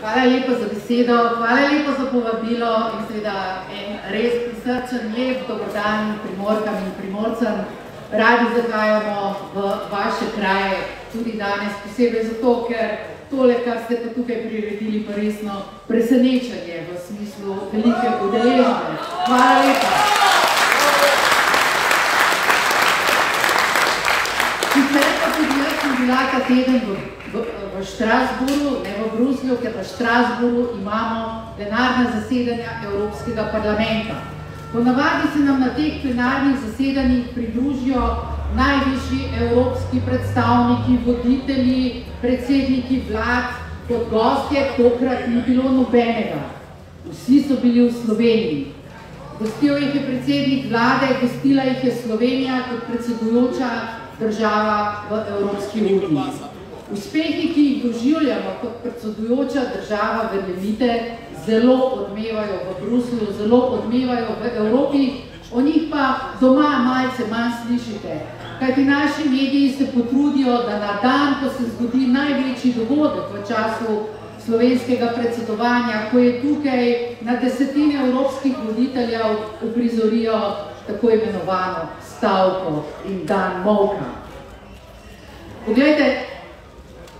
Hvala lepa za besedo, hvala lepa za povabilo in seveda en res prisrčen lep dobrodan Primorkam in Primorcem. Radi zahajamo v vaše kraje tudi danes, posebej zato, ker tole, kar ste pa tukaj priredili, pa resno presenečenje v smislu velike udeležbe. Hvala lepa. Sicer pa tudi jaz sem bila ta teden v Štrasburu, ne v Bruslju, ker v Štrasburu imamo plenarna zasedanja Evropskega parlamenta. Ponavadi se nam na teh plenarnih zasedanjih pridružijo najvišji evropski predstavniki, voditelji, predsedniki vlad, kot gostje tokrat ni bilo nobenega. Vsi so bili v Sloveniji. Gostil jih je predsednik vlade, gostila jih je Slovenija kot predsedujoča država v Evropski uniji. Uspehi, ki jih doživljamo kot predsedujoča država, verjemite, zelo odmevajo v Bruslju, zelo odmevajo v Evropi, o njih pa doma malce manj slišite. Kajti naši mediji se potrudijo, da na dan, ko se zgodi največji dogodek v času slovenskega predsedovanja, ko je tukaj na desetine evropskih voditeljev, uprizorijo tako imenovano stavko in dan molka. Poglejte,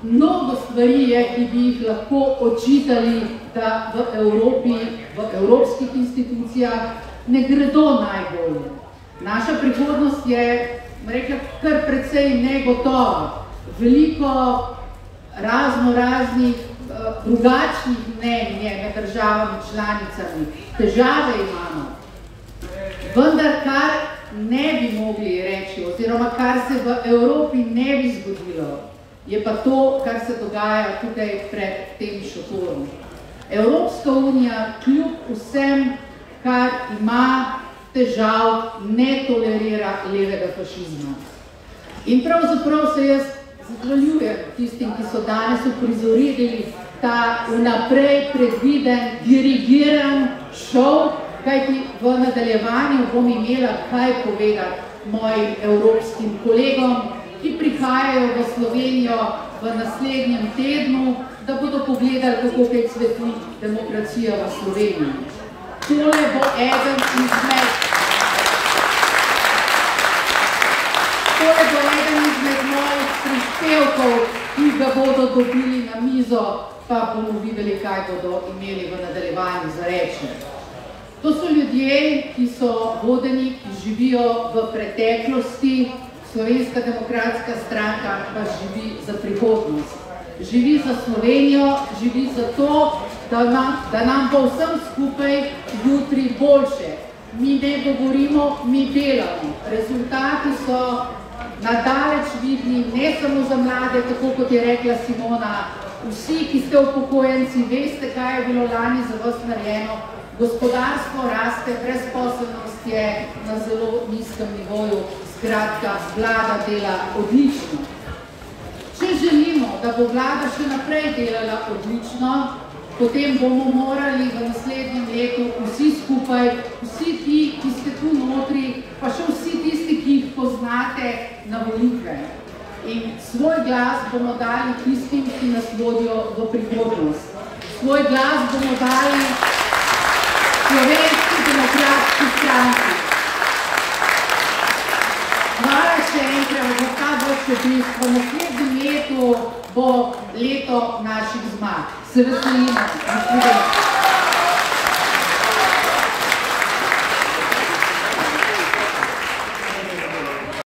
mnogo stvari je, ki bi jih lahko očitali, da v Evropi, v evropskih institucijah ne gredo najbolje. Naša prihodnost je, rekla, kar precej negotova. Veliko raznih drugačnih mnenj je med državami članicami. Težave imamo. Vendar kar ne bi mogli reči, oziroma kar se v Evropi ne bi zgodilo, je pa to, kar se dogaja tukaj pred tem šotorom. Evropska unija kljub vsem, kar ima težav, ne tolerira levega fašizma. In pravzaprav se jaz zahvaljujem tistim, ki so danes uprizorili ta vnaprej predviden, dirigiran šov, kajti v nadaljevanju bom imela kaj povedati mojim evropskim kolegom, ki prihajajo v Slovenijo v naslednjem tednu, da bodo pogledali, kako kaj cveti demokracija v Sloveniji. Tole bo eden izmed mojih prispevkov, ki ga bodo dobili na mizo, pa bomo videli, kaj bodo imeli v nadaljevanju za reči. To so ljudje, ki so vodeni, ki živijo v preteklosti. Slovenska demokratska stranka pa živi za prihodnost. Živi za Slovenijo, živi za to, da nam bo vsem skupaj jutri boljše. Mi ne govorimo, mi delamo. Rezultati so nadaleč vidni, ne samo za mlade, tako kot je rekla Simona. Vsi, ki ste upokojenci, veste, kaj je bilo lani za vas narejeno. Gospodarstvo raste, brezposelnost je na zelo nizkem nivoju, skratka, vlada dela odlično. Če želimo, da bo vlada še naprej delala odlično, potem bomo morali v naslednjem letu vsi skupaj, vsi ti, ki ste tu notri, pa še vsi tisti, ki jih poznate, na volitve. In svoj glas bomo dali tistim, ki nas vodijo v prihodnost. Svoj glas bomo dali Slovenski demokratski stranki. Hvala še enkrat za ta vaš obisk. V naslednjem letu bo leto naših zmag. Se veselimo.